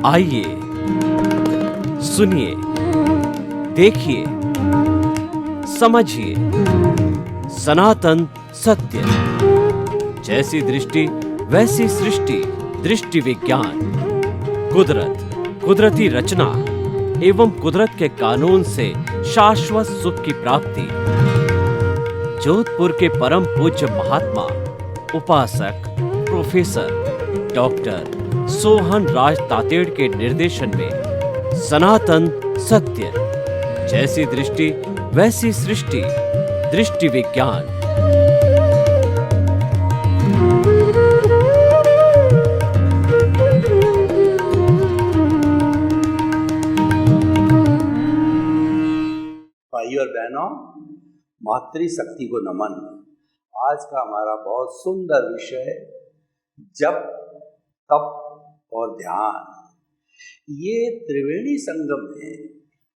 आइए, सुनिए, देखिए, समझिए सनातन सत्य। जैसी दृष्टि वैसी सृष्टि, दृष्टि विज्ञान। कुदरत, कुदरती रचना एवं कुदरत के कानून से शाश्वत सुख की प्राप्ति। जोधपुर के परम पूज्य महात्मा उपासक प्रोफेसर डॉक्टर सोहन राज तातेड़ के निर्देशन में सनातन सत्य। जैसी दृष्टि वैसी सृष्टि, दृष्टि विज्ञान। भाइयों और बहनों, मातृशक्ति को नमन। आज का हमारा बहुत सुंदर विषय जप, तप और ध्यान। ये त्रिवेणी संगम है।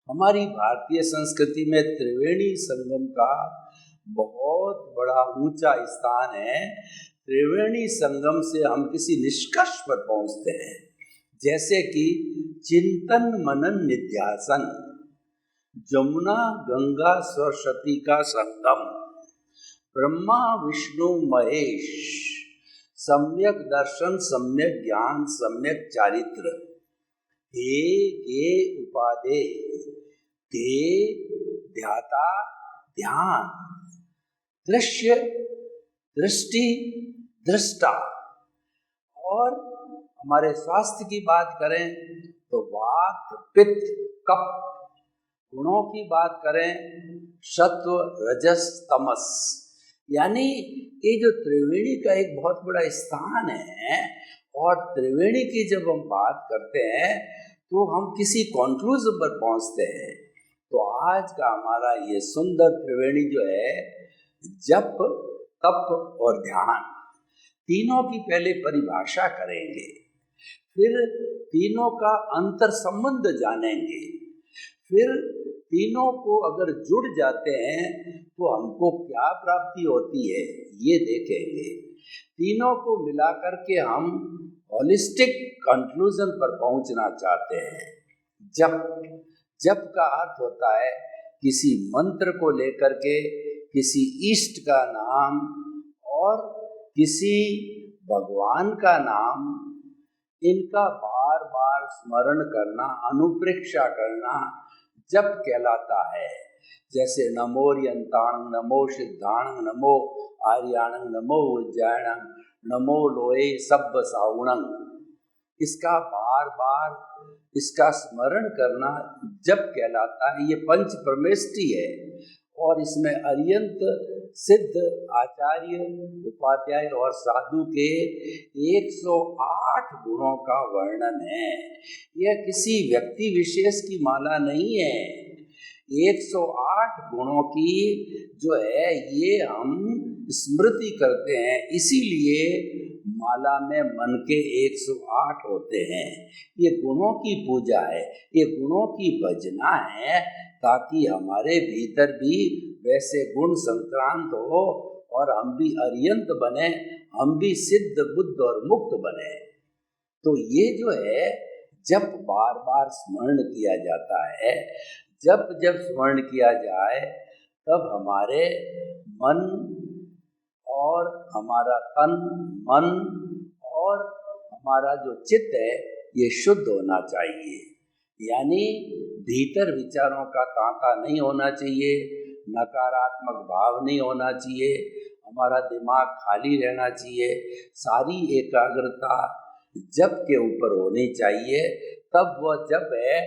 हमारी भारतीय संस्कृति में त्रिवेणी संगम का बहुत बड़ा ऊंचा स्थान है। त्रिवेणी संगम से हम किसी निष्कर्ष पर पहुंचते हैं, जैसे कि चिंतन मनन निध्यासन, जमुना गंगा सरस्वती का संगम, ब्रह्मा विष्णु महेश, सम्यक दर्शन, सम्यक ज्ञान, सम्यक चारित्र, हे गे उपादे, ते ध्याता ध्यान, दृश्य दृष्टि दृष्टा। और हमारे स्वास्थ्य की बात करें तो वात पित्त कफ, गुणों की बात करें सत्व रजस तमस। यानी ये जो त्रिवेणी का एक बहुत बड़ा स्थान है, और त्रिवेणी की जब हम बात करते हैं तो हम किसी कॉन्क्लूजन पर पहुंचते हैं। तो आज का हमारा ये सुंदर त्रिवेणी जो है, जप, तप और ध्यान, तीनों की पहले परिभाषा करेंगे, फिर तीनों का अंतर संबंध जानेंगे, फिर तीनों को अगर जुड़ जाते हैं तो हमको क्या प्राप्ति होती है ये देखेंगे। तीनों को मिलाकर के हम होलिस्टिक कंक्लूजन पर पहुंचना चाहते हैं। जप का अर्थ होता है किसी मंत्र को लेकर के किसी इष्ट का नाम और किसी भगवान का नाम, इनका बार बार स्मरण करना, अनुप्रेक्षा करना जप कहलाता है। जैसे नमोरियंताणं, नमो सिद्धाणं, नमो आर्याणं, नमो उज्जैणं, नमो लोए सब्ब साउणं। इसका बार बार इसका स्मरण करना जप कहलाता है। ये पंच परमेष्टि है और इसमें अरियंत सिद्ध आचार्य उपाध्याय और साधु के 108 गुणों का वर्णन है। यह किसी व्यक्ति विशेष की माला नहीं है। 108 गुणों की जो है ये हम स्मृति करते हैं, इसीलिए माला में मन के 108 होते हैं। ये गुणों की पूजा है, ये गुणों की भजना है, ताकि हमारे भीतर भी वैसे गुण संक्रांत हो और हम भी अरियंत बने, हम भी सिद्ध बुद्ध और मुक्त बने। तो ये जो है जब बार बार स्मरण किया जाता है, जब स्मरण किया जाए तब हमारे मन और हमारा तन, मन और हमारा जो चित्त है ये शुद्ध होना चाहिए। यानी भीतर विचारों का तांता नहीं होना चाहिए, नकारात्मक भाव नहीं होना चाहिए, हमारा दिमाग खाली रहना चाहिए, सारी एकाग्रता जप के ऊपर होनी चाहिए। तब वह जप है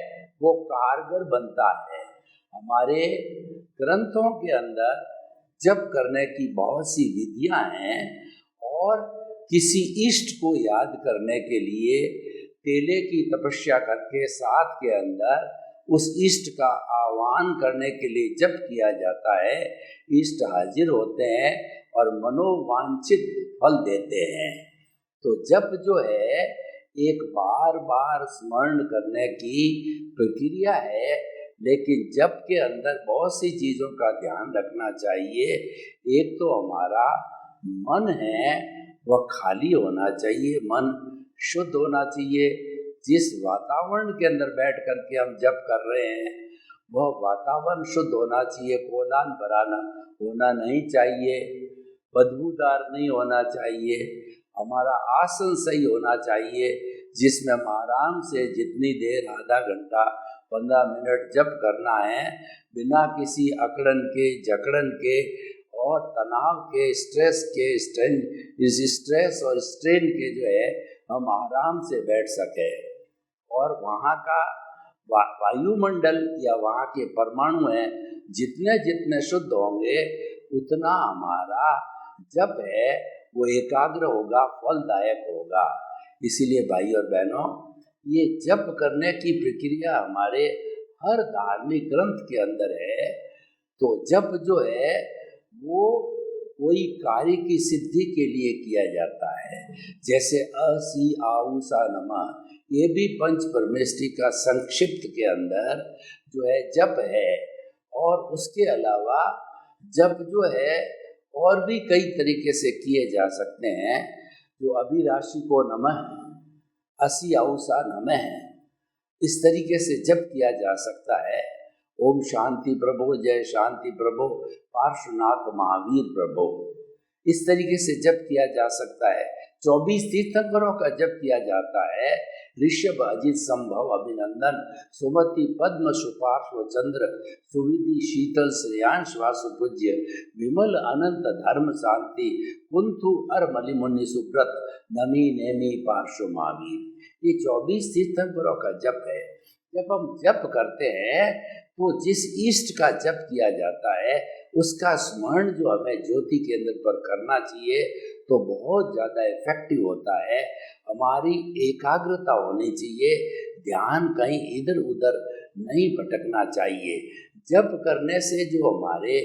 वो कारगर बनता है। हमारे ग्रंथों के अंदर जप करने की बहुत सी विधियां हैं और किसी इष्ट को याद करने के लिए केले की तपस्या करके साथ के अंदर उस इष्ट का आह्वान करने के लिए जप किया जाता है। इष्ट हाजिर होते हैं और मनोवांछित फल देते हैं। तो जप जो है एक बार बार स्मरण करने की प्रक्रिया है लेकिन जप के अंदर बहुत सी चीज़ों का ध्यान रखना चाहिए। एक तो हमारा मन है वह खाली होना चाहिए, मन शुद्ध होना चाहिए। जिस वातावरण के अंदर बैठ करके हम जप कर रहे हैं वह वातावरण शुद्ध होना चाहिए, कोलाहल भरा होना नहीं चाहिए, बदबूदार नहीं होना चाहिए। हमारा आसन सही होना चाहिए जिसमें हम आराम से जितनी देर, आधा घंटा, 15 मिनट जप करना है, बिना किसी अकड़न के, जकड़न के और तनाव के, स्ट्रेस के, स्ट्रेस और स्ट्रेन के जो है हम आराम से बैठ सके। और वहाँ का वायुमंडल या वहाँ के परमाणु हैं जितने जितने शुद्ध होंगे उतना हमारा जप है वो एकाग्र होगा, फलदायक होगा। इसीलिए भाई और बहनों, ये जप करने की प्रक्रिया हमारे हर धार्मिक ग्रंथ के अंदर है। तो जप जो है वो कोई कार्य की सिद्धि के लिए किया जाता है। जैसे अ सी आऊ सा नमः, ये भी पंच परमेष्टि का संक्षिप्त के अंदर जो है जप है। और उसके अलावा जप जो है और भी कई तरीके से किए जा सकते हैं। जो अभिराशि को नमः, असी आउसा नमः, इस तरीके से जप किया जा सकता है। ओम शांति प्रभो, जय शांति प्रभो, पार्श्वनाथ महावीर प्रभो, इस तरीके से जप किया जा सकता है। 24 तीर्थंकरों का जप किया जाता है। ऋषभ, अजित, संभव, अभिनंदन, सुमति, पद्म, सुपार्श्व, चंद्र, सुविधि, शीतल, श्रेयांश, वासुपूज्य, विमल, अनंत, धर्म, शांति, कुंथु, अरमलि, मुनि, सुब्रत, नमी, नेमी, पार्श्व, महावीर, ये 24 तीर्थंकरों का जप है। जब हम जप करते हैं तो जिस इष्ट का जप किया जाता है उसका स्मरण जो हमें ज्योति के अंदर पर करना चाहिए तो बहुत ज़्यादा इफेक्टिव होता है। हमारी एकाग्रता होनी चाहिए, ध्यान कहीं इधर उधर नहीं भटकना चाहिए। जप करने से जो हमारे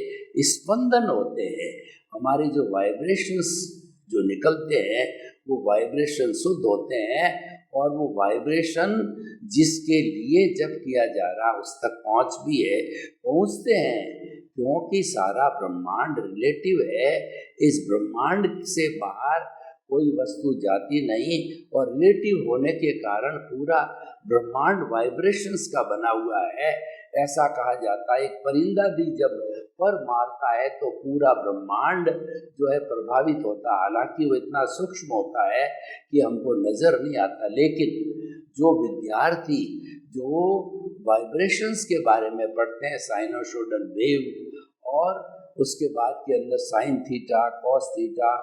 स्पंदन होते हैं, हमारे जो वाइब्रेशंस जो निकलते हैं वो वाइब्रेशन शुद्ध होते हैं और वो वाइब्रेशन जिसके लिए जप किया जा रहा उस तक पहुँचते हैं, क्योंकि सारा ब्रह्मांड रिलेटिव है। इस ब्रह्मांड से बाहर कोई वस्तु जाती नहीं और रिलेटिव होने के कारण पूरा ब्रह्मांड वाइब्रेशंस का बना हुआ है। ऐसा कहा जाता है एक परिंदा भी जब पर मारता है तो पूरा ब्रह्मांड जो है प्रभावित होता है। हालांकि वो इतना सूक्ष्म होता है कि हमको नजर नहीं आता, लेकिन जो विद्यार्थी जो वाइब्रेशंस के बारे में पढ़ते हैं, साइनोसोडल वेव और उसके बाद के अंदर sine theta, cos theta,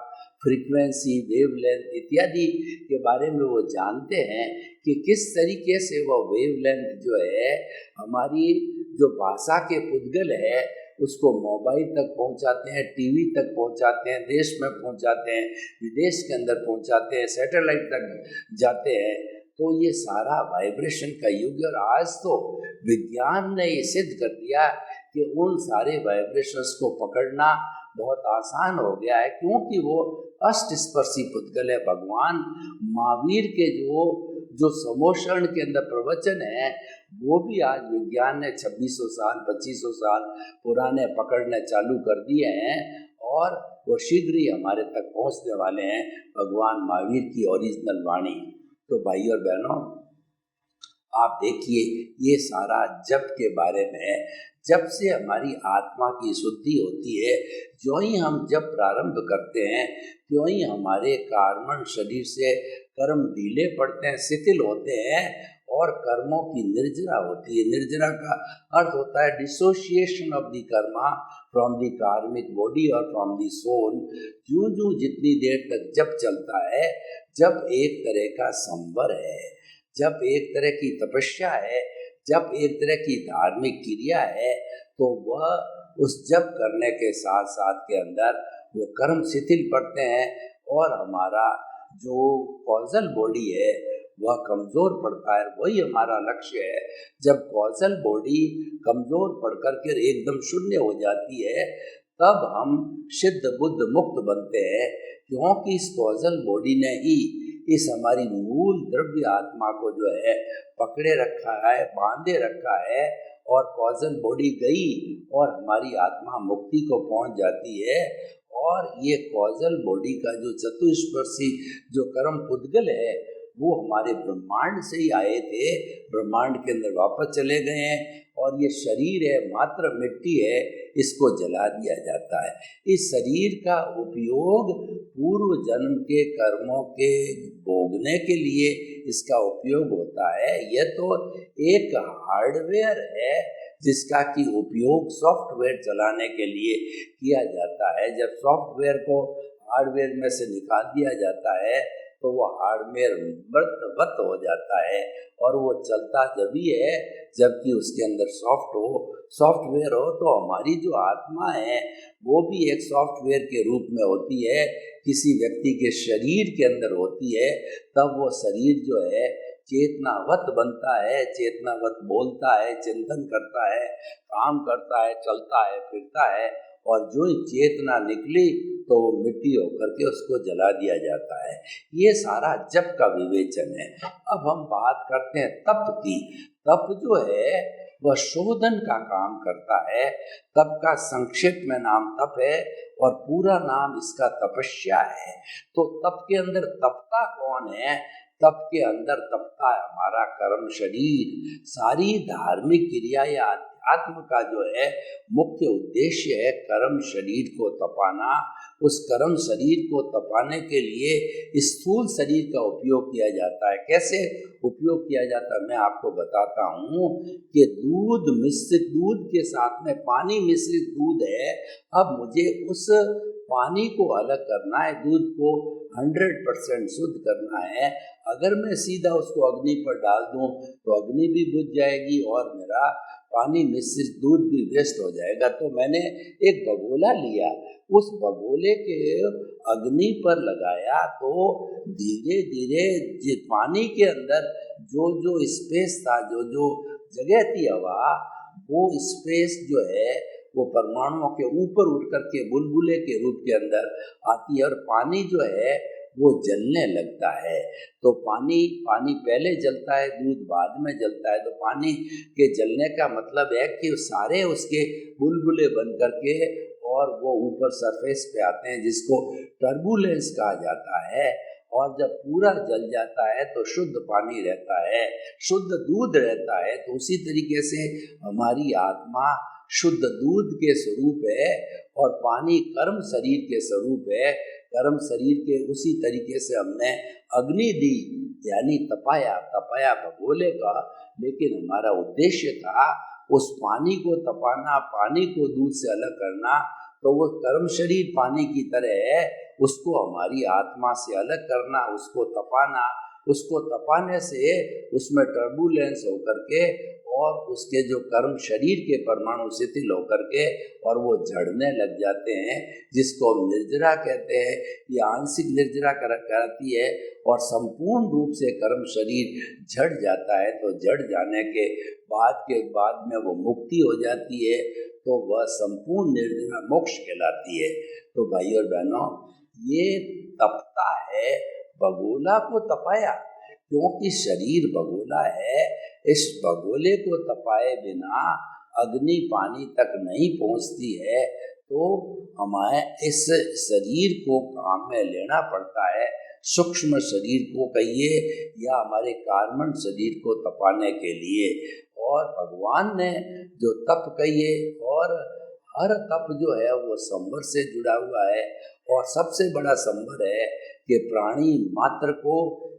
frequency, wavelength इत्यादि के बारे में वो जानते हैं कि किस तरीके से वो वेवलेंथ जो है हमारी जो भाषा के पुद्गल है उसको मोबाइल तक पहुंचाते हैं, टीवी तक पहुंचाते हैं, देश में पहुंचाते हैं, विदेश के अंदर पहुंचाते हैं, सैटेलाइट तक जाते हैं। तो ये सारा वाइब्रेशन का युग है। और आज तो विज्ञान ने ये सिद्ध कर दिया कि उन सारे वाइब्रेशंस को पकड़ना बहुत आसान हो गया है, क्योंकि वो अष्टस्पर्शी पुद्गल है। भगवान महावीर के जो समोषण के अंदर प्रवचन है वो भी आज विज्ञान ने 2600 साल 2500 साल पुराने पकड़ने चालू कर दिए हैं और वो शीघ्र ही हमारे तक पहुंचने वाले हैं, भगवान महावीर की ओरिजिनल वाणी। तो भाई और बहनों, आप देखिए ये सारा जप के बारे में है। जप से हमारी आत्मा की शुद्धि होती है। जो ही हम जप प्रारंभ करते हैं त्यों ही हमारे कार्बन शरीर से कर्म ढीले पड़ते हैं, शिथिल होते हैं और कर्मों की निर्जरा होती है। निर्जरा का अर्थ होता है dissociation of the Karma from the कार्मिक बॉडी और फ्रॉम द सोल। यूं यूं जितनी देर तक जप चलता है, जब एक तरह का संवर है, जब एक तरह की तपस्या है, जब एक तरह की धार्मिक क्रिया है, तो वह उस जप करने के साथ साथ के अंदर वो कर्म शिथिल पड़ते हैं और हमारा जो कॉजल बॉडी है वह कमज़ोर पड़ता है। वही हमारा लक्ष्य है। जब कॉजल बॉडी कमज़ोर पड़ करके एकदम शून्य हो जाती है तब हम सिद्ध बुद्ध मुक्त बनते हैं, क्योंकि इस कॉजल बॉडी ने ही इस हमारी मूल द्रव्य आत्मा को जो है पकड़े रखा है, बांधे रखा है, और कॉजल बॉडी गई और हमारी आत्मा मुक्ति को पहुंच जाती है। और ये कॉजल बॉडी का जो चतुष्पर्शी जो कर्म पुद्गल है वो हमारे ब्रह्मांड से ही आए थे, ब्रह्मांड के अंदर वापस चले गए हैं, और ये शरीर है मात्र मिट्टी है, इसको जला दिया जाता है। इस शरीर का उपयोग पूर्व जन्म के कर्मों के भोगने के लिए इसका उपयोग होता है। यह तो एक हार्डवेयर है जिसका कि उपयोग सॉफ्टवेयर चलाने के लिए किया जाता है। जब सॉफ्टवेयर को हार्डवेयर में से निकाल दिया जाता है तो वो हार्डवेयर मृतवत हो जाता है, और वो चलता जभी है जबकि उसके अंदर सॉफ्टवेयर हो। तो हमारी जो आत्मा है वो भी एक सॉफ्टवेयर के रूप में होती है, किसी व्यक्ति के शरीर के अंदर होती है। तब वो शरीर जो है चेतनावत बनता है, चेतनावत बोलता है, चिंतन करता है, काम करता है, चलता है, फिरता है, और जो ही चेतना निकली तो वो मिट्टी होकर के उसको जला दिया जाता है। ये सारा जप का विवेचन है। अब हम बात करते हैं तप की। तप जो है वह शोधन का काम करता है। तप का संक्षिप्त में नाम तप है और पूरा नाम इसका तपस्या है। तो तप के अंदर तपता कौन है? तप के अंदर तपता है हमारा कर्म शरीर। सारी धार्मिक क्रिया या अध्यात्म का जो है मुख्य उद्देश्य है कर्म शरीर को तपाना। उस कर्म शरीर को तपाने के लिए स्थूल शरीर का उपयोग किया जाता है। कैसे उपयोग किया जाता है मैं आपको बताता हूँ कि दूध के साथ में पानी मिश्रित दूध है। अब मुझे उस पानी को अलग करना है, दूध को 100% शुद्ध करना है। अगर मैं सीधा उसको अग्नि पर डाल दूं तो अग्नि भी बुझ जाएगी और मेरा पानी मिश्रित दूध भी वेस्ट हो जाएगा। तो मैंने एक भगोला लिया, उस भगोले के अग्नि पर लगाया तो धीरे धीरे पानी के अंदर जो जो स्पेस था, जो जो जगह थी हवा, वो स्पेस जो है वो परमाणुओं के ऊपर उठ करके बुलबुले के रूप के अंदर आती है और पानी जो है वो जलने लगता है। तो पानी पहले जलता है, दूध बाद में जलता है। तो पानी के जलने का मतलब है कि सारे उसके बुलबुले बन करके और वो ऊपर सरफेस पे आते हैं, जिसको टर्बुलेंस कहा जाता है। और जब पूरा जल जाता है तो शुद्ध पानी रहता है, शुद्ध दूध रहता है। तो उसी तरीके से हमारी आत्मा शुद्ध दूध के स्वरूप है और पानी कर्म शरीर के स्वरूप है। कर्म शरीर के उसी तरीके से हमने अग्नि दी, यानी तपाया भगोले का। लेकिन हमारा उद्देश्य था उस पानी को तपाना, पानी को दूध से अलग करना। तो वो कर्म शरीर पानी की तरह है, उसको हमारी आत्मा से अलग करना, उसको तपाना। उसको तपाने से उसमें टर्बुलेंस होकर के और उसके जो कर्म शरीर के परमाणु शिथिल होकर के और वो झड़ने लग जाते हैं, जिसको हम निर्जरा कहते हैं। ये आंशिक निर्जरा कराती है और संपूर्ण रूप से कर्म शरीर झड़ जाता है। तो झड़ जाने के बाद में वो मुक्ति हो जाती है, तो वह संपूर्ण निर्जरा मोक्ष कहलाती है। तो भाई और बहनों, ये तपता है, भगोला को तपाया, क्योंकि शरीर भगोला है। इस भगोले को तपाए बिना अग्नि पानी तक नहीं पहुंचती है। तो हमारे इस शरीर को काम में लेना पड़ता है, सूक्ष्म शरीर को कहिए या हमारे कार्बन शरीर को तपाने के लिए। और भगवान ने जो तप कहिए, और हर तप जो है वो संवर से जुड़ा हुआ है। और सबसे बड़ा संवर है कि प्राणी मात्र को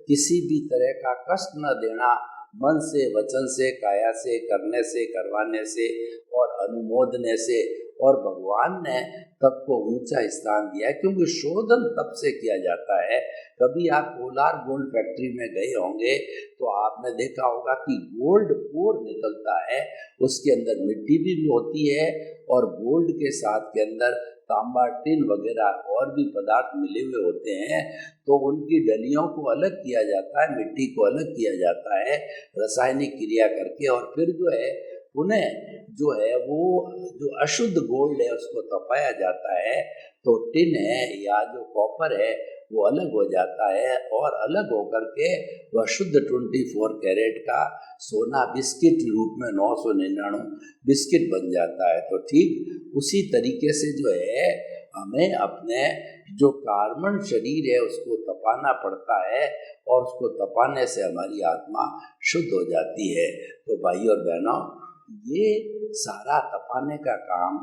किसी भी तरह का कष्ट न देना, मन से, वचन से, काया से, करने से, करवाने से और अनुमोदने से। और भगवान ने तप को ऊंचा स्थान दिया है, क्योंकि शोधन तप से किया जाता है। कभी आप कोलार गोल्ड फैक्ट्री में गए होंगे तो आपने देखा होगा कि गोल्ड ओर निकलता है, उसके अंदर मिट्टी भी होती है और गोल्ड के साथ के अंदर तांबा, टिन वगैरह और भी पदार्थ मिले हुए होते हैं। तो उनकी डलियों को अलग किया जाता है, मिट्टी को अलग किया जाता है रासायनिक क्रिया करके, और फिर जो है उन्हें जो है वो जो अशुद्ध गोल्ड है उसको तपाया जाता है तो टिन है या जो कॉपर है वो अलग हो जाता है और अलग होकर के वह शुद्ध 24 कैरेट का सोना बिस्किट रूप में 999 बिस्किट बन जाता है। तो ठीक उसी तरीके से जो है हमें अपने जो कार्बन शरीर है उसको तपाना पड़ता है और उसको तपाने से हमारी आत्मा शुद्ध हो जाती है। तो भाई और बहनों, ये सारा तपाने का काम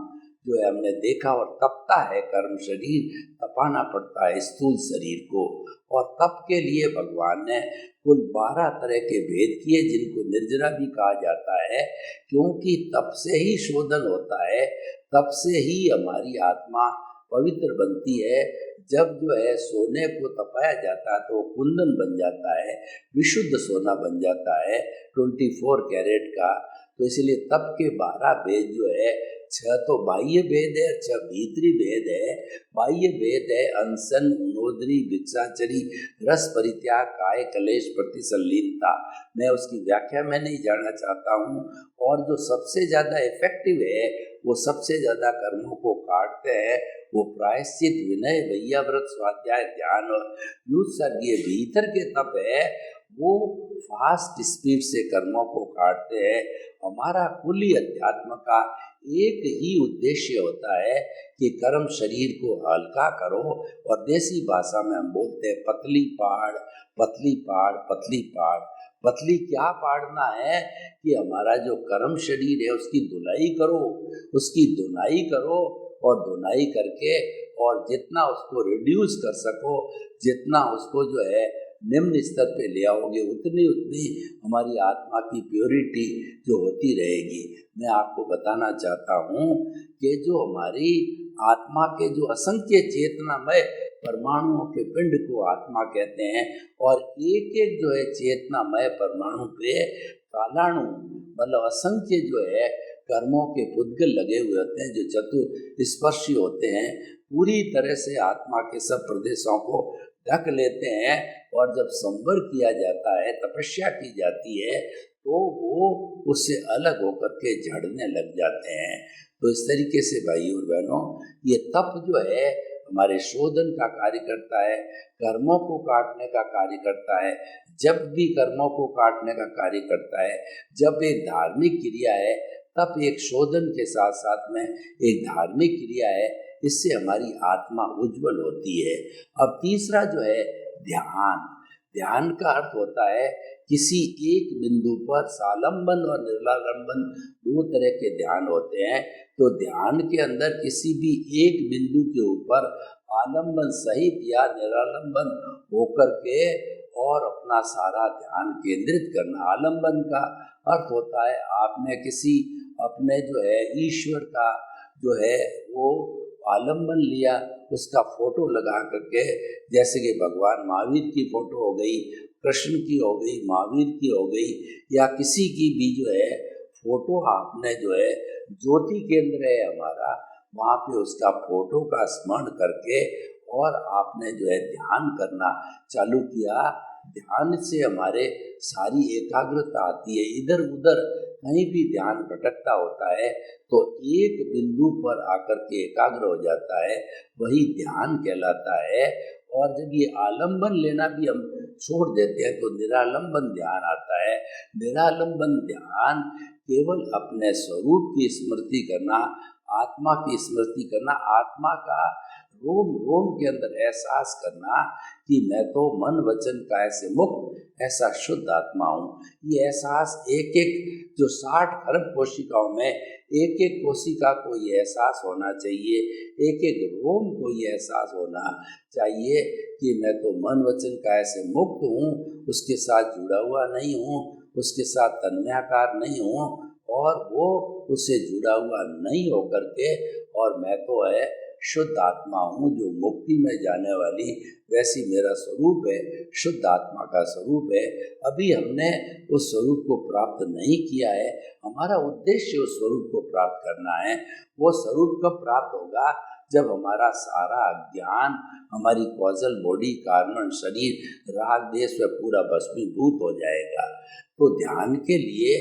जो है हमने देखा और तपता है कर्म शरीर, तपाना पड़ता है स्थूल शरीर को। और तप के लिए भगवान ने कुल 12 तरह के भेद किए जिनको निर्जरा भी कहा जाता है, क्योंकि तप से ही शोधन होता है, तप से ही हमारी आत्मा पवित्र बनती है। जब जो है सोने को तपाया जाता है तो कुंदन बन जाता है, विशुद्ध सोना बन जाता है 24 कैरेट का। तो इसलिए तप के 12 भेद जो है, 6 तो बाह्य भेद है, 6 भीतरी भेद है। बाह्य भेद है अनशन, उनोदरी, भिक्षाचरी, रस परित्याग, काय कलेश, प्रतिसंलीनता। मैं उसकी व्याख्या में नहीं जाना चाहता हूँ। और जो सबसे ज़्यादा इफेक्टिव है, वो सबसे ज़्यादा कर्मों को काटते हैं, वो प्रायश्चित, विनय, वैयाव्रत, स्वाध्याय, ध्यान और युत्सर्ग, ये भीतर के तप है, वो फास्ट स्पीड से कर्मों को काटते हैं। हमारा कुली अध्यात्म का एक ही उद्देश्य होता है कि कर्म शरीर को हल्का करो। और देसी भाषा में हम बोलते हैं पतली पाड़, पतली पाड़, पतली पाड़। पतली क्या पाड़ना है कि हमारा जो कर्म शरीर है उसकी धुलाई करो, उसकी धुनाई करो। और धुनाई करके और जितना उसको रिड्यूस कर सको, जितना उसको जो है निम्न स्तर पे ले आओगे, उतनी हमारी आत्मा की प्योरिटी जो होती रहेगी। मैं आपको बताना चाहता हूँ कि जो हमारी आत्मा के जो असंख्य चेतनामय परमाणुओं के पिंड को आत्मा कहते हैं, और एक एक जो है चेतनामय परमाणु पे कालाणु मतलब असंख्य जो है कर्मों के पुद्गल लगे हुए होते हैं, जो चतुस्पर्शी होते हैं, पूरी तरह से आत्मा के सब प्रदेशों को ढक लेते हैं। और जब संवर किया जाता है, तपस्या की जाती है, तो वो उससे अलग होकर के झड़ने लग जाते हैं। तो इस तरीके से भाई और बहनों, ये तप जो है हमारे शोधन का कार्य करता है, कर्मों को काटने का कार्य करता है। जब भी कर्मों को काटने का कार्य करता है, जब एक धार्मिक क्रिया है, तब एक शोधन के साथ साथ में एक धार्मिक क्रिया है, इससे हमारी आत्मा उज्जवल होती है। अब तीसरा जो है ध्यान। ध्यान का अर्थ होता है किसी एक बिंदु पर सालंबन और निर्लालंबन 2 तरह के ध्यान होते हैं। तो ध्यान के अंदर किसी भी एक बिंदु के ऊपर आलंबन सहित या निरालंबन होकर के और अपना सारा ध्यान केंद्रित करना। आलंबन का अर्थ होता है आपने किसी अपने जो है ईश्वर का जो है वो आलंबन लिया, उसका फोटो लगा करके, जैसे कि भगवान महावीर की फोटो हो गई, कृष्ण की हो गई, महावीर की हो गई, या किसी की भी जो है फोटो आपने जो है ज्योति केंद्र है हमारा, वहाँ पे उसका फोटो का स्मरण करके और आपने जो है ध्यान करना चालू किया। ध्यान से हमारे सारी एकाग्रता आती है। इधर उधर कहीं भी ध्यान भटकता होता है तो एक बिंदु पर आकर के एकाग्र हो जाता है, वही ध्यान कहलाता है। और जब ये आलंबन लेना भी हम छोड़ देते हैं तो निरालंबन ध्यान आता है। निरालंबन ध्यान केवल अपने स्वरूप की स्मृति करना, आत्मा की स्मृति करना, आत्मा का रोम रोम के अंदर एहसास करना कि मैं तो मन वचन काया से मुक्त ऐसा शुद्ध आत्मा हूँ। ये एहसास एक एक जो 60 खरब कोशिकाओं में एक एक कोशिका को ये एहसास होना चाहिए, एक एक रोम को ये एहसास होना चाहिए कि मैं तो मन वचन काया से मुक्त हूँ, उसके साथ जुड़ा हुआ नहीं हूँ, उसके साथ तन्मयाकार नहीं हूँ, और वो उससे जुड़ा हुआ नहीं होकर के और मैं तो है शुद्ध आत्मा हूँ जो मुक्ति में जाने वाली, वैसी मेरा स्वरूप है, शुद्ध आत्मा का स्वरूप है। अभी हमने उस स्वरूप को प्राप्त नहीं किया है, हमारा उद्देश्य उस स्वरूप को प्राप्त करना है। वो स्वरूप कब प्राप्त होगा? जब हमारा सारा ज्ञान, हमारी कॉजल बॉडी, कारण शरीर, राग देश में पूरा भस्मीभूत हो जाएगा। तो ध्यान के लिए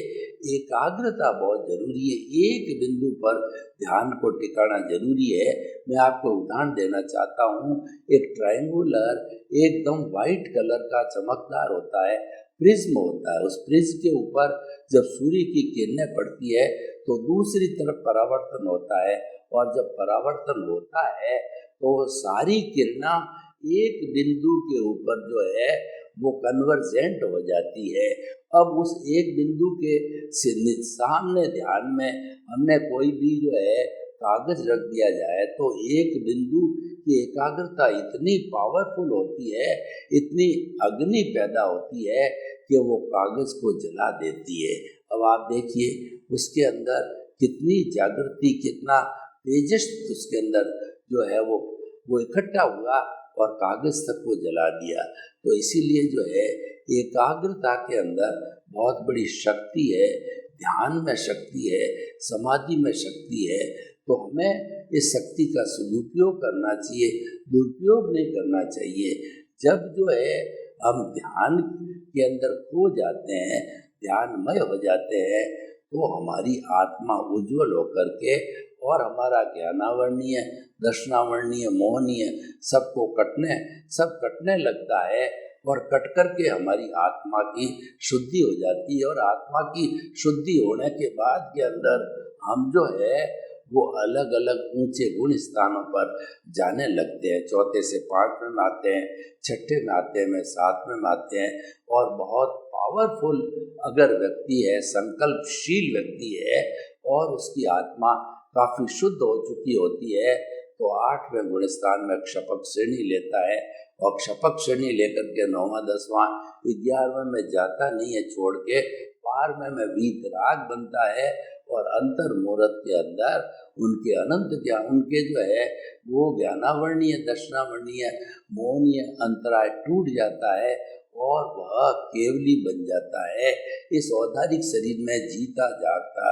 एकाग्रता बहुत जरूरी है, एक बिंदु पर ध्यान को टिकाना जरूरी है। मैं आपको उदाहरण देना चाहता हूँ। एक ट्रायंगुलर एकदम वाइट कलर का चमकदार होता है, प्रिज्म होता है। उस प्रिज्म के ऊपर जब सूर्य की किरणें पड़ती है तो दूसरी तरफ परावर्तन होता है, और जब परावर्तन होता है तो सारी किरणें एक बिंदु के ऊपर जो है वो कन्वर्जेंट हो जाती है। अब उस एक बिंदु के सामने ध्यान में हमने कोई भी जो है कागज रख दिया जाए तो एक बिंदु की एकाग्रता इतनी पावरफुल होती है, इतनी अग्नि पैदा होती है कि वो कागज को जला देती है। अब आप देखिए उसके अंदर कितनी जागृति, कितना तेजस उसके अंदर जो है वो इकट्ठा हुआ और कागज तक को जला दिया। तो इसीलिए जो है एकाग्रता के अंदर बहुत बड़ी शक्ति है, ध्यान में शक्ति है, समाधि में शक्ति है। तो हमें इस शक्ति का सदुपयोग करना चाहिए, दुरुपयोग नहीं करना चाहिए। जब जो है हम ध्यान के अंदर खो जाते हैं, ध्यानमय हो जाते हैं, तो हमारी आत्मा उज्जवल होकर के और हमारा ज्ञानावर्णीय, दर्शनावर्णीय, मोहनीय सब कटने लगता है, और कट कर के हमारी आत्मा की शुद्धि हो जाती है। और आत्मा की शुद्धि होने के बाद के अंदर हम जो है वो अलग अलग ऊंचे गुण स्थानों पर जाने लगते हैं। चौथे से 5वें में आते हैं, छठे में आते हैं, 7वें में आते हैं। और बहुत पावरफुल अगर व्यक्ति है, संकल्पशील व्यक्ति है और उसकी आत्मा काफ़ी शुद्ध हो चुकी होती है, तो 8वें गुण स्थान में क्षपक श्रेणी लेता है, और क्षपक श्रेणी लेकर के 9वां, 10वां, 11वें में जाता नहीं है छोड़ के, 12वें में वीतराग बनता है। और अंतर मुहूर्त के अंदर उनके अनंत ज्ञान, उनके जो है वो ज्ञानावर्णीय, दर्शनावर्णीय, मोहनीय अंतराय टूट जाता है और वह केवली बन जाता है। इस औधारिक शरीर में जीता जागता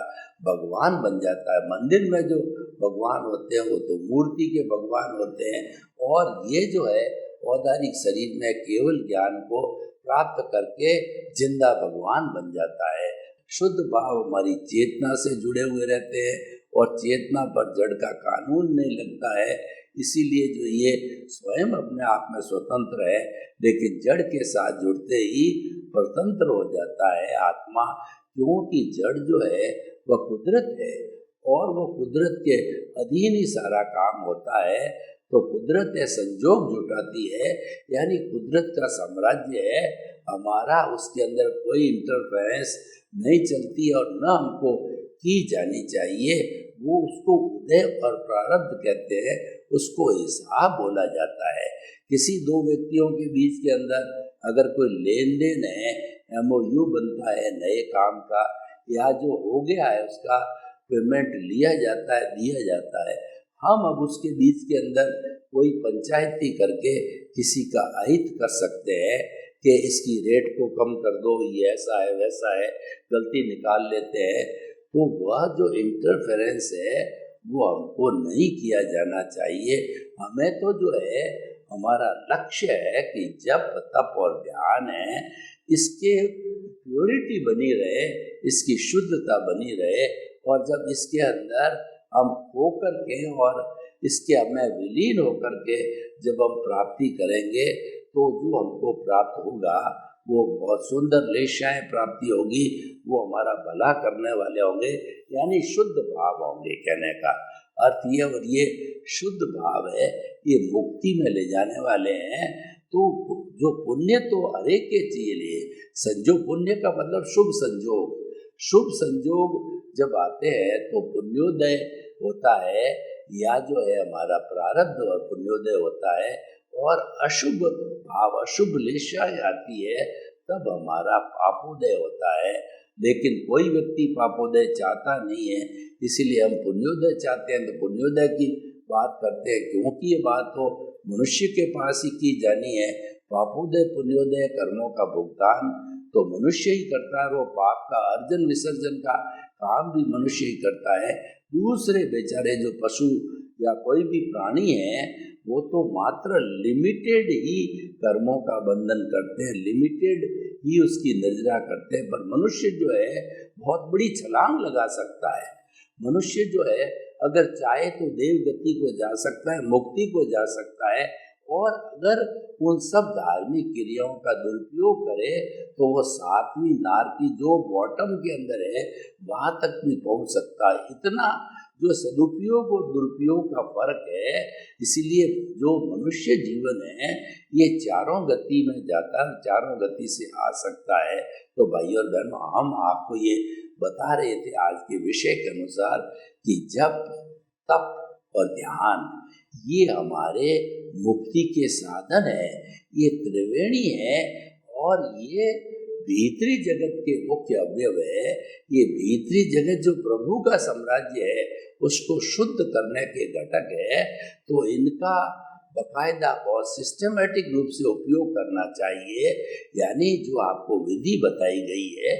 भगवान बन जाता है। मंदिर में जो भगवान होते हैं वो तो मूर्ति के भगवान होते हैं, और ये जो है औधारिक शरीर में केवल ज्ञान को प्राप्त करके जिंदा भगवान बन जाता है। शुद्ध भाव हमारी चेतना से जुड़े हुए रहते हैं, और चेतना पर जड़ का कानून नहीं लगता है। इसीलिए जो ये स्वयं अपने आप में स्वतंत्र है, लेकिन जड़ के साथ जुड़ते ही स्वतंत्र हो जाता है आत्मा, क्योंकि जड़ जो है वह कुदरत है, और वो कुदरत के अधीन ही सारा काम होता है। तो कुदरत है संजोग जुटाती है, यानी कुदरत का साम्राज्य है हमारा, उसके अंदर कोई इंटरफेरेंस नहीं चलती और न हमको की जानी चाहिए। वो उसको उदय और प्रारब्ध कहते हैं, उसको हिसाब बोला जाता है। किसी दो व्यक्तियों के बीच के अंदर अगर कोई लेन देन है, MOU बनता है नए काम का, या जो हो गया है उसका पेमेंट लिया जाता है, दिया जाता है, हम अब उसके बीच के अंदर कोई पंचायती करके किसी का अहित कर सकते हैं कि इसकी रेट को कम कर दो, ये ऐसा है वैसा है, गलती निकाल लेते हैं। तो वह जो इंटरफेरेंस है वो हमको नहीं किया जाना चाहिए। हमें तो जो है हमारा लक्ष्य है कि जब तप और ध्यान है इसके प्योरिटी बनी रहे, इसकी शुद्धता बनी रहे, और जब इसके अंदर हम होकर के और इसके हमें विलीन होकर के जब हम प्राप्ति करेंगे, तो जो हमको प्राप्त होगा वो बहुत सुंदर लेशाएं प्राप्ति होगी, वो हमारा भला करने वाले होंगे, यानी शुद्ध भाव होंगे। कहने का अर्थ ये, और ये शुद्ध भाव है, ये मुक्ति में ले जाने वाले हैं। तो जो पुण्य तो हर एक के लिए संजोग, पुण्य का मतलब शुभ संजोग, शुभ संजोग जब आते हैं तो पुण्योदय होता है, या जो है हमारा प्रारब्ध और पुण्योदय होता है, और अशुभ भाव, अशुभ लेशा आती है, तब हमारा पापोदय होता है। लेकिन कोई व्यक्ति पापोदय चाहता नहीं है, इसीलिए हम पुण्योदय चाहते हैं। तो पुण्योदय की बात करते हैं, क्योंकि ये बात तो मनुष्य के पास ही की जानी है। पापोदय, पुण्योदय, कर्मों का भुगतान तो मनुष्य ही करता है, वो पाप का अर्जन विसर्जन का काम भी मनुष्य ही करता है। दूसरे बेचारे जो पशु या कोई भी प्राणी है वो तो मात्र लिमिटेड ही कर्मों का बंधन करते हैं, लिमिटेड ही उसकी निर्जरा करते हैं। पर मनुष्य जो है बहुत बड़ी छलांग लगा सकता है। मनुष्य जो है अगर चाहे तो देव गति को जा सकता है, मुक्ति को जा सकता है, और अगर उन सब धार्मिक क्रियाओं का दुरुपयोग करे तो वो सातवीं नार की जो बॉटम के अंदर है वहां तक भी पहुंच सकता है। इतना जो सदुपयोग और दुरुपयोग का फर्क है। इसीलिए जो मनुष्य जीवन है ये चारों गति में जाता है, चारों गति से आ सकता है। तो भाई और बहनों, हम आपको ये बता रहे थे आज के विषय के अनुसार कि जप, तप और ध्यान ये हमारे मुक्ति के साधन है, ये त्रिवेणी है, और ये भीतरी जगत के मुख्य अवयव है। ये भीतरी जगत जो प्रभु का साम्राज्य है उसको शुद्ध करने के घटक है। तो इनका बकायदा और सिस्टमेटिक रूप से उपयोग करना चाहिए। यानी जो आपको विधि बताई गई है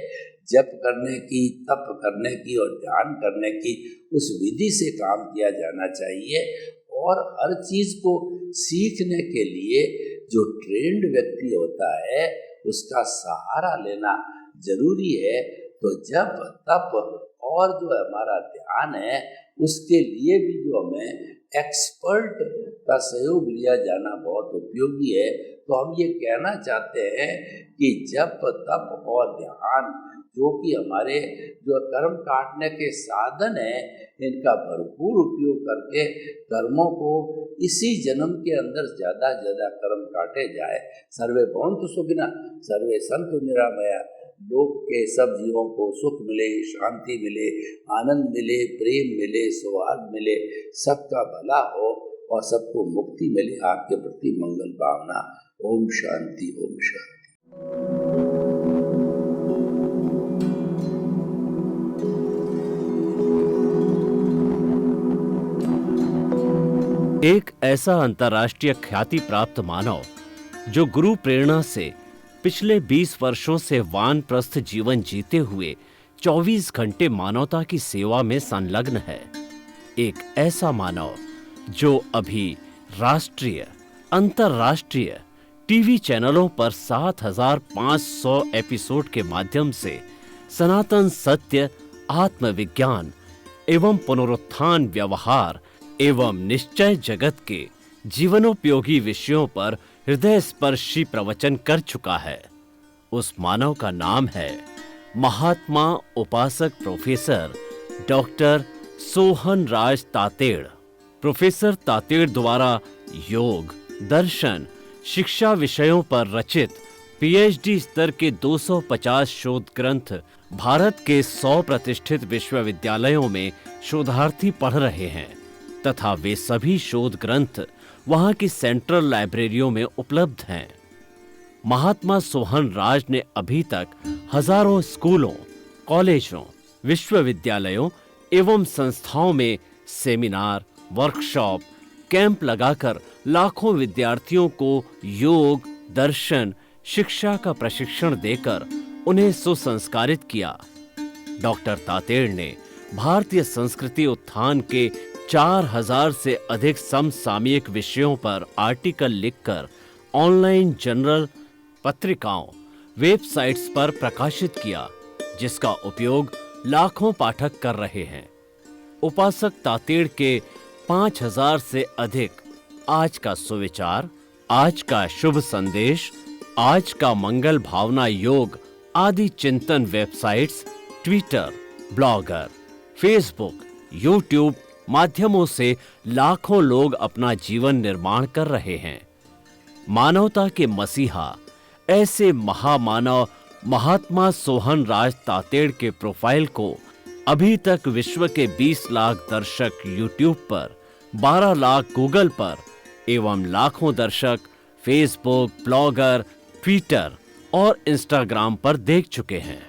जप करने की, तप करने की और ध्यान करने की, उस विधि से काम किया जाना चाहिए। और हर चीज को सीखने के लिए जो ट्रेंड व्यक्ति होता है उसका सहारा लेना जरूरी है। तो जप, तप और जो हमारा ध्यान है उसके लिए भी जो हमें एक्सपर्ट का सहयोग लिया जाना बहुत उपयोगी है। तो हम ये कहना चाहते हैं कि जप, तप और ध्यान जो कि हमारे जो कर्म काटने के साधन है इनका भरपूर उपयोग करके कर्मों को इसी जन्म के अंदर ज़्यादा से ज़्यादा कर्म काटे जाए। सर्वे भवन्तु सुखिनः, सर्वे सन्तु निरामया। लोक के सब जीवों को सुख मिले, शांति मिले, आनंद मिले, प्रेम मिले, सौहार्द मिले, सबका भला हो और सबको मुक्ति मिले। आपके प्रति मंगल भावना। ओम शांति, ओम शांति। एक ऐसा अंतर्राष्ट्रीय ख्याति प्राप्त मानव जो गुरु प्रेरणा से पिछले 20 वर्षों से वानप्रस्थ जीवन जीते हुए 24 घंटे मानवता की सेवा में संलग्न है। एक ऐसा मानव जो अभी राष्ट्रीय, अंतर्राष्ट्रीय टीवी चैनलों पर 7,500 एपिसोड के माध्यम से सनातन सत्य, आत्मविज्ञान एवं पुनरुत्थान, व्यवहार एवं निश्चय जगत के जीवनोपयोगी विषयों पर हृदय स्पर्शी प्रवचन कर चुका है। उस मानव का नाम है महात्मा उपासक प्रोफेसर डॉक्टर सोहन राज तातेड़। प्रोफेसर तातेड़ द्वारा योग, दर्शन, शिक्षा विषयों पर रचित पीएचडी स्तर के 250 शोध ग्रंथ भारत के 100 प्रतिष्ठित विश्वविद्यालयों में शोधार्थी पढ़ रहे हैं तथा वे सभी शोध ग्रंथ वहां की सेंट्रल लाइब्रेरियों में उपलब्ध हैं। महात्मा सोहन राज ने अभी तक हजारों स्कूलों, कॉलेजों, विश्वविद्यालयों एवं संस्थाओं में सेमिनार, वर्कशॉप, कैंप लगाकर लाखों विद्यार्थियों को योग, दर्शन, शिक्षा का प्रशिक्षण देकर उन्हें सुसंस्कारित किया। डॉक्टर तातेड़ ने भारतीय संस्कृति उत्थान के 4000 से अधिक समसामयिक विषयों पर आर्टिकल लिखकर ऑनलाइन जर्नल, पत्रिकाओं, वेबसाइट्स पर प्रकाशित किया, जिसका उपयोग लाखों पाठक कर रहे हैं। उपासक तातेड़ के 5000 से अधिक आज का सुविचार, आज का शुभ संदेश, आज का मंगल भावना योग आदि चिंतन websites, Twitter, blogger, Facebook, YouTube माध्यमों से लाखों लोग अपना जीवन निर्माण कर रहे हैं। मानवता के मसीहा ऐसे महामानव महात्मा सोहन राज तातेड़ के प्रोफाइल को अभी तक विश्व के 20 लाख दर्शक यूट्यूब पर, 12 लाख गूगल पर एवं लाखों दर्शक फेसबुक, ब्लॉगर, ट्विटर और इंस्टाग्राम पर देख चुके हैं।